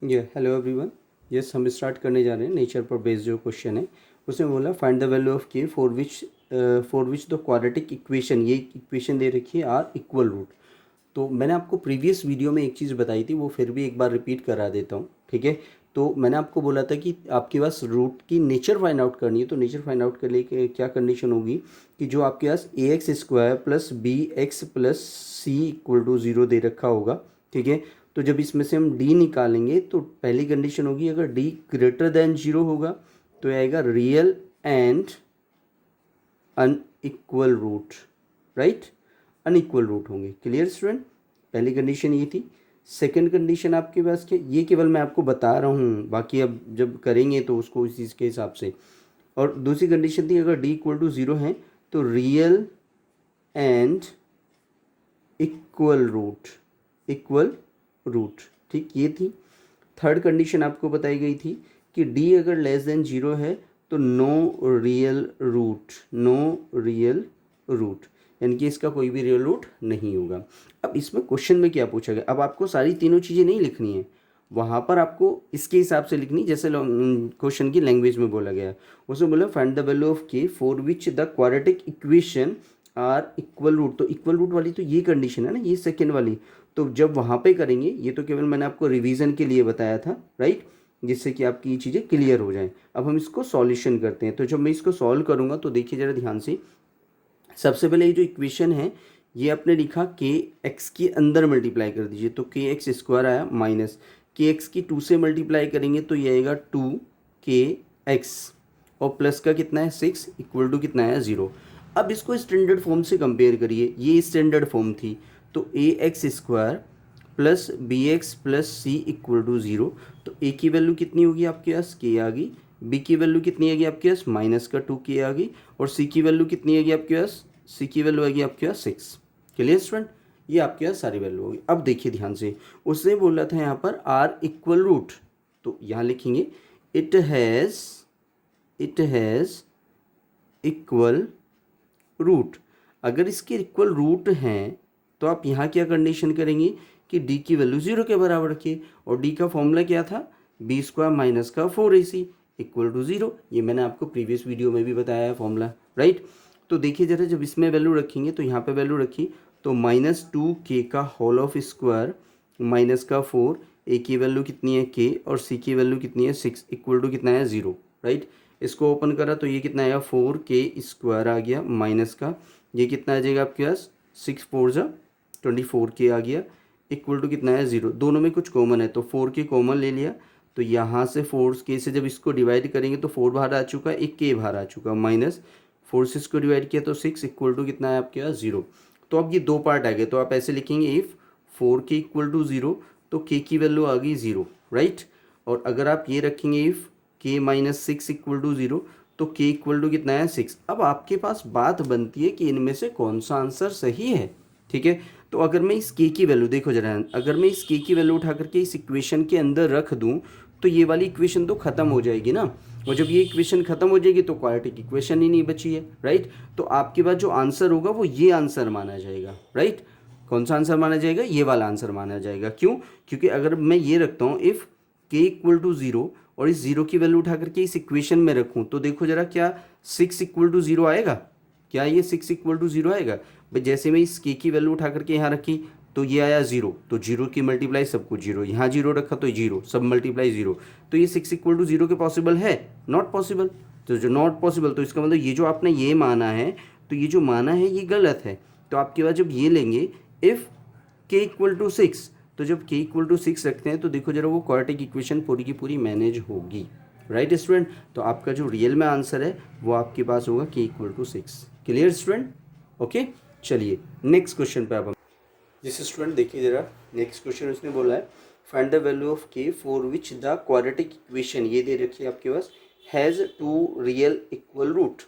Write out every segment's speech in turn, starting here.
ये hello everyone. Yes, हम start करने जा रहे हैं नेचर पर बेस्ड जो क्वेश्चन है उसमें बोला find the value of k for which the quadratic equation, ये इक्वेशन दे रखी है आर इक्वल रूट। तो मैंने आपको प्रीवियस वीडियो में एक चीज़ बताई थी, वो फिर भी एक बार रिपीट करा देता हूँ, ठीक है। तो मैंने आपको बोला था कि आपके पास रूट की नेचर फाइंड आउट करनी है, तो नेचर फाइंड आउट के लिए क्या कंडीशन होगी कि जो आपके पास a x square plus b x plus c equal to zero दे रखा होगा, ठीक है। तो जब इसमें से हम डी निकालेंगे तो पहली कंडीशन होगी, अगर डी ग्रेटर देन जीरो होगा तो आएगा real and unequal root, right. Unequal root होंगे। Clear student? पहली कंडीशन ये थी। सेकंड कंडीशन आपके पास क्या, ये केवल मैं आपको बता रहा हूँ, बाकी अब जब करेंगे तो उसको इस चीज़ के हिसाब से। और दूसरी कंडीशन थी, अगर डी इक्वल टू ज़ीरो है तो real and equal root, equal root, ठीक, ये थी। थर्ड कंडीशन आपको बताई गई थी कि डी अगर लेस देन जीरो है तो no real root, no real root, यानी कि इसका कोई भी रियल रूट नहीं होगा। अब इसमें क्वेश्चन में क्या पूछा गया, अब आपको सारी तीनों चीज़ें नहीं लिखनी है, वहाँ पर आपको इसके हिसाब से लिखनी, जैसे क्वेश्चन की लैंग्वेज में बोला गया। उसमें बोला find the value of k for which the quadratic equation are equal root. तो इक्वल रूट वाली तो ये कंडीशन है ना, ये सेकेंड वाली। तो जब वहाँ पे करेंगे, ये तो केवल मैंने आपको रिवीजन के लिए बताया था, राइट, जिससे कि आपकी ये चीज़ें क्लियर हो जाएं। अब हम इसको सॉल्यूशन करते हैं। तो जब मैं इसको सॉल्व करूँगा तो देखिए ज़रा ध्यान से। सबसे पहले ये जो इक्वेशन है ये आपने लिखा के एक्स के अंदर मल्टीप्लाई कर दीजिए, तो के एक्स स्क्वायर आया माइनस के एक्स की टू से मल्टीप्लाई करेंगे तो ये आएगा टू के एक्स, और प्लस का कितना है सिक्स, इक्वल टू कितना है ज़ीरो। अब इसको स्टैंडर्ड फॉर्म से कंपेयर करिए, ये स्टैंडर्ड फॉर्म थी, तो a x square plus b x plus c equal to zero. तो ए की वैल्यू कितनी होगी आपके पास, के आ गई। बी की वैल्यू कितनी आएगी आपके पास, माइनस का टू के आ गई। और सी की वैल्यू कितनी आएगी आपके पास, सी की वैल्यू आएगी आपके पास सिक्स। Clear student? ये आपके पास सारी वैल्यू होगी। अब देखिए ध्यान से, उसने बोला था यहाँ पर आर इक्वल रूट, तो यहाँ लिखेंगे इट हैज़ इक्वल रूट। अगर इसके इक्वल रूट हैं तो आप यहाँ क्या कंडीशन करेंगे कि डी की वैल्यू ज़ीरो के बराबर रखिए। और डी का फॉर्मूला क्या था, बी स्क्वायर माइनस का four a c equal to zero. ये मैंने आपको प्रीवियस वीडियो में भी बताया है फॉर्मूला, राइट। तो देखिए जरा, जब इसमें वैल्यू रखेंगे तो यहाँ पे वैल्यू रखी, तो माइनस टू के का होल ऑफ स्क्वायर माइनस का फोर, ए की वैल्यू कितनी है के, और सी की वैल्यू कितनी है सिक्स, इक्वल टू कितना है ज़ीरो, राइट। इसको ओपन करा तो ये कितना आया, फोर के स्क्वायर आ गया माइनस का, ये कितना आ जाएगा आपके पास, सिक्स फोर जा 24 के आ गया, इक्वल टू कितना है ज़ीरो। दोनों में कुछ कॉमन है तो फोर के कॉमन ले लिया, तो यहाँ से फोर के से जब इसको डिवाइड करेंगे तो फोर बाहर आ चुका, एक के बाहर आ चुका, माइनस फोर से इसको डिवाइड किया तो सिक्स, इक्वल टू कितना है आपके पास ज़ीरो। तो अब ये दो पार्ट आ गए, तो आप ऐसे लिखेंगे इफ़ फोर के इक्वल टू ज़ीरो, तो के की वैल्यू आ गई ज़ीरो, राइट। और अगर आप ये रखेंगे if k minus six equal to zero, तो के इक्वल टू कितना है सिक्स। अब आपके पास बात बनती है कि इनमें से कौन सा आंसर सही है, ठीक है। तो अगर मैं इस के की वैल्यू, देखो जरा, अगर मैं इस के की वैल्यू उठा करके इस इक्वेशन के अंदर रख दूं तो ये वाली इक्वेशन तो ख़त्म हो जाएगी ना, और जब ये इक्वेशन ख़त्म हो जाएगी तो क्वाड्रेटिक इक्वेशन ही नहीं बची है, राइट। तो आपके पास जो आंसर होगा वो ये आंसर माना जाएगा, राइट। कौन सा आंसर माना जाएगा, ये वाला आंसर माना जाएगा। क्यों? क्योंकि अगर मैं ये रखता हूँ इफ़ के इक्वल टू ज़ीरो, और इस ज़ीरो की वैल्यू उठा करके इस इक्वेशन में रखूँ, तो देखो जरा, क्या सिक्स इक्वल टू ज़ीरो आएगा, क्या ये सिक्स इक्वल टू ज़ीरो आएगा भाई। जैसे मैं इस के की वैल्यू उठा करके यहाँ रखी तो ये आया ज़ीरो, तो जीरो की मल्टीप्लाई सब कुछ जीरो, यहाँ जीरो रखा तो जीरो, सब मल्टीप्लाई ज़ीरो, तो ये सिक्स इक्वल टू ज़ीरो के पॉसिबल है, नॉट पॉसिबल। तो जो नॉट पॉसिबल, तो इसका मतलब ये जो आपने ये माना है, तो ये जो माना है ये गलत है। तो आपके पास जब ये लेंगे इफ़ के इक्वल टू सिक्स, तो जब के इक्वल टू सिक्स रखते हैं तो देखो जरा, वो क्वाड्रेटिक इक्वेशन पूरी की पूरी मैनेज होगी, राइट स्टूडेंट। तो आपका जो रियल में आंसर है वो आपके पास होगा k equal to six. Clear student? Okay, चलिए नेक्स्ट क्वेश्चन पे अब हम, जिस स्टूडेंट देखिए जरा, नेक्स्ट क्वेश्चन उसने बोला है find the value of k for which the quadratic equation, ये दे रखी है आपके पास, has two real equal root.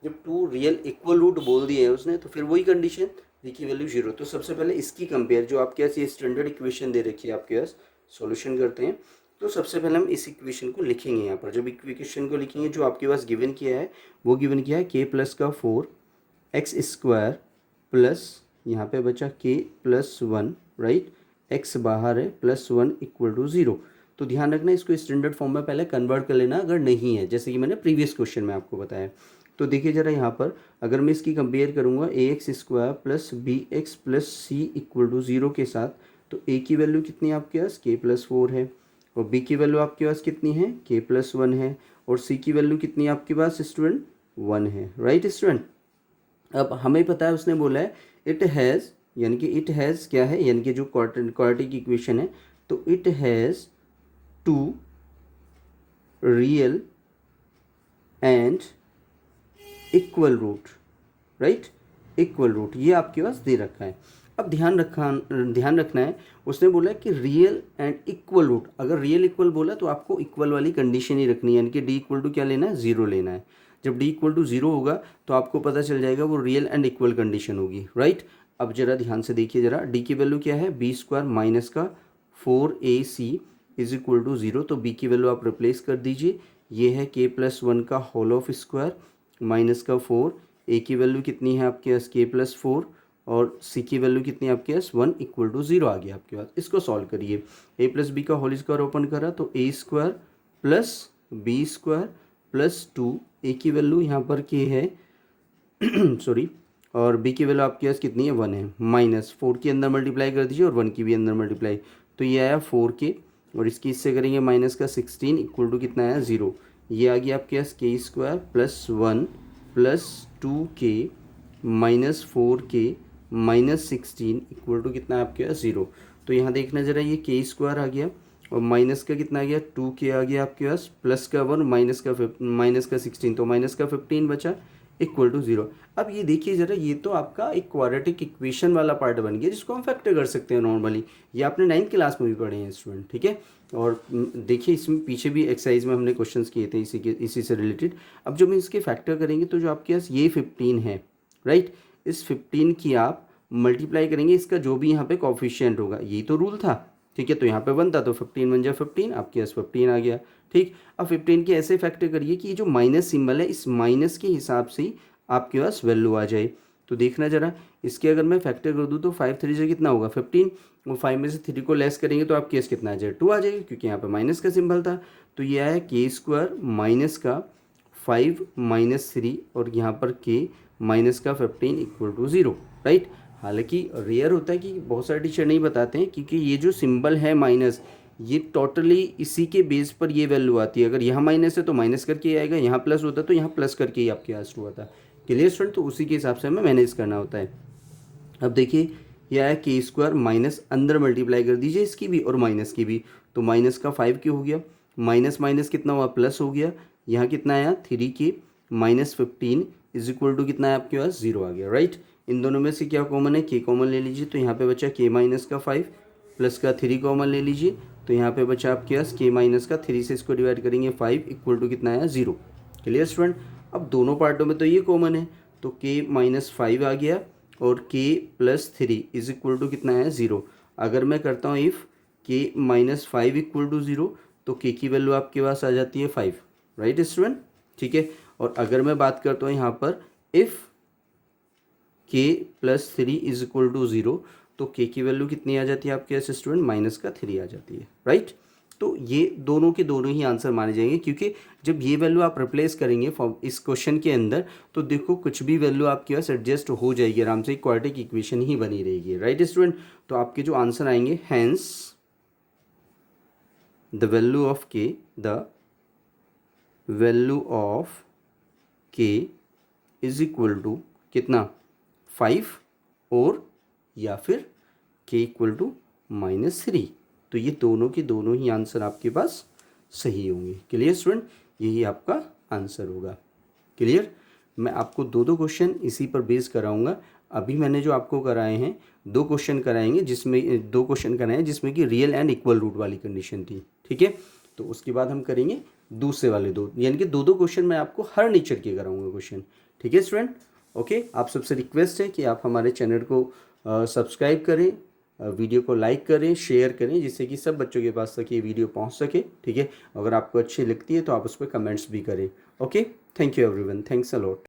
जब टू रियल इक्वल रूट बोल दिया है उसने तो फिर वही कंडीशन, डी की वैल्यू जीरो। तो सबसे पहले इसकी कंपेयर, जो आपके पास ये स्टैंडर्ड इक्वेशन दे रखी है आपके पास, सॉल्यूशन करते हैं। तो सबसे पहले हम इस इक्वेशन को लिखेंगे यहाँ पर। जब इक्वेशन को लिखेंगे, जो आपके पास गिवन किया है वो गिवन किया है के प्लस का फोर एक्स स्क्वायर प्लस, यहाँ पे बचा के प्लस वन, राइट, एक्स बाहर है, plus one equal to zero. तो ध्यान रखना इसको स्टैंडर्ड फॉर्म में पहले कन्वर्ट कर लेना अगर नहीं है, जैसे कि मैंने प्रीवियस क्वेश्चन में आपको बताया। तो देखिए ज़रा यहाँ पर अगर मैं इसकी कंपेयर करूँगा ax² plus bx plus c equal to 0 के साथ, तो a की वैल्यू कितनी है आपके पास k+4 है, और b की वैल्यू आपके पास कितनी है k+1 है, और c की वैल्यू कितनी है आपके पास स्टूडेंट 1 है, राइट स्टूडेंट। अब हमें पता है उसने बोला है इट हैज़, यानी कि इट हैज़ क्या है, यानी कि जो क्वाड्रेटिक इक्वेशन है, तो it has 2 real and equal root, right, equal root, ये आपके पास दे रखा है। अब ध्यान रखना है उसने बोला कि रियल एंड इक्वल रूट, अगर रियल इक्वल बोला तो आपको इक्वल वाली कंडीशन ही रखनी है, यानी कि डी इक्वल टू क्या लेना है 0 लेना है। जब डी इक्वल टू 0 होगा तो आपको पता चल जाएगा वो रियल एंड इक्वल कंडीशन होगी, राइट। अब जरा ध्यान से देखिए, जरा डी की वैल्यू क्या है b² माइनस का 4ac इज इक्वल टू 0, तो b की वैल्यू आप रिप्लेस कर दीजिए, ये है k+1 का होल ऑफ स्क्वायर माइनस का 4, a की वैल्यू कितनी है आपके पास k+4, और c की वैल्यू कितनी है आपके पास 1 इक्वल टू 0 आ गया आपके पास। इसको सॉल्व करिए, a प्लस बी का होल स्क्वायर ओपन करा तो a² plus b² plus 2, a की वैल्यू यहाँ पर k है सॉरी, और b की वैल्यू आपके पास कितनी है 1 है, माइनस 4 की अंदर मल्टीप्लाई कर दीजिए और 1 की भी अंदर मल्टीप्लाई, तो ये आया 4k, और इसकी इससे करेंगे माइनस का 16 इक्वल टू कितना आया 0, ये आ गया आपके पास k² plus 1 plus 2k minus 4k minus 16 equal to कितना है आपके पास 0। तो यहाँ देखना ज़रा, ये k² आ गया और माइनस का कितना आ गया 2k आ गया आपके पास, प्लस का 1 माइनस का 16, तो माइनस का 15 बचा इक्वल टू 0। अब ये देखिए ज़रा, ये तो आपका एक क्वाड्रेटिक इक्वेशन वाला पार्ट बन गया जिसको हम फैक्टर कर सकते हैं नॉर्मली, ये आपने 9th क्लास में भी पढ़े हैं स्टूडेंट, ठीक है। और देखिए इसमें पीछे भी एक्सरसाइज में हमने क्वेश्चंस किए थे इसी से रिलेटेड। अब जो हम इसके फैक्टर करेंगे तो जो आपके पास ये 15 है, राइट, इस 15 की आप मल्टीप्लाई करेंगे इसका जो भी यहाँ पे कोफिशिएंट होगा, यही तो रूल था, ठीक है। तो यहाँ पे 1 था तो 15 बन जाए 15, आपके पास 15 आ गया, ठीक। अब 15 के ऐसे फैक्टर करिए कि ये जो माइनस सिंबल है इस माइनस के हिसाब से ही आपके पास वैल्यू आ जाए। तो देखना ज़रा, इसके अगर मैं फैक्टर कर दूँ तो 5 3 से कितना होगा 15, और 5 में से 3 को लेस करेंगे तो आपके पास कितना आ जाएगा 2 आ जाएगा, क्योंकि यहाँ पे माइनस का सिंबल था। तो ये आया k² माइनस का 5 माइनस 3 और यहाँ पर k माइनस का 15 इक्वल टू 0, राइट। हालांकि रेयर होता है कि बहुत सारे टीचर नहीं बताते हैं, क्योंकि ये जो सिंबल है माइनस, ये टोटली इसी के बेस पर ये वैल्यू आती है। अगर यहाँ माइनस है तो माइनस करके ही आएगा, यहाँ प्लस होता है तो यहाँ प्लस करके ही आपके पास हुआ था, क्लियर स्टूडेंट। तो उसी के हिसाब से हमें मैनेज करना होता है। अब देखिए ये आया k² माइनस, अंदर मल्टीप्लाई कर दीजिए इसकी भी और माइनस की भी, तो माइनस का 5 क्यों हो गया, माइनस माइनस कितना हुआ प्लस हो गया, यहाँ कितना आया 3k minus 15 is equal to कितना है आपके पास 0 आ गया, राइट। इन दोनों में से क्या कॉमन है, k कॉमन ले लीजिए, तो यहाँ पे बचा k माइनस का 5 प्लस का 3 कॉमन ले लीजिए, तो यहाँ पे बचा आपके पास k माइनस का 3 से इसको डिवाइड करेंगे 5 इक्वल टू कितना आया 0, क्लियर स्टूडेंट। अब दोनों पार्टों में तो ये कॉमन है, तो k माइनस 5 आ गया और k plus 3 is equal to कितना है 0। अगर मैं करता हूँ if k minus 5 equal to 0, तो k की वैल्यू आपके पास आ जाती है 5, राइट स्टूडेंट, ठीक है। और अगर मैं बात करता हूँ यहाँ पर if k plus 3 is equal to 0, तो k की वैल्यू कितनी आ जाती है आपके पास स्टूडेंट, माइनस का 3 आ जाती है, राइट। तो ये दोनों के दोनों ही आंसर माने जाएंगे, क्योंकि जब ये वैल्यू आप रिप्लेस करेंगे इस क्वेश्चन के अंदर, तो देखो कुछ भी वैल्यू आपके पास एडजस्ट हो जाएगी आराम से, क्वाड्रेटिक इक्वेशन ही बनी रहेगी, राइट स्टूडेंट। तो आपके जो आंसर आएंगे, hence the value of k is equal to कितना 5 और या फिर k इक्वल टू -3, तो ये दोनों के दोनों ही आंसर आपके पास सही होंगे, क्लियर स्टूडेंट, यही आपका आंसर होगा, क्लियर। मैं आपको दो क्वेश्चन इसी पर बेस कराऊंगा। अभी मैंने जो आपको कराए हैं 2 क्वेश्चन कराएंगे, जिसमें 2 क्वेश्चन कराए हैं जिसमें कि रियल एंड इक्वल रूट वाली कंडीशन थी, ठीक है। तो उसके बाद हम करेंगे दूसरे वाले 2, यानी कि 2 क्वेश्चन मैं आपको हर नेचर के कराऊंगा क्वेश्चन, ठीक है स्टूडेंट। ओके, आप सबसे रिक्वेस्ट है कि आप हमारे चैनल को सब्सक्राइब करें, वीडियो को लाइक करें, शेयर करें, जिससे कि सब बच्चों के पास तक ये वीडियो पहुंच सके, ठीक है। अगर आपको अच्छी लगती है तो आप उस पर कमेंट्स भी करें। Okay, thank you everyone, thanks a lot.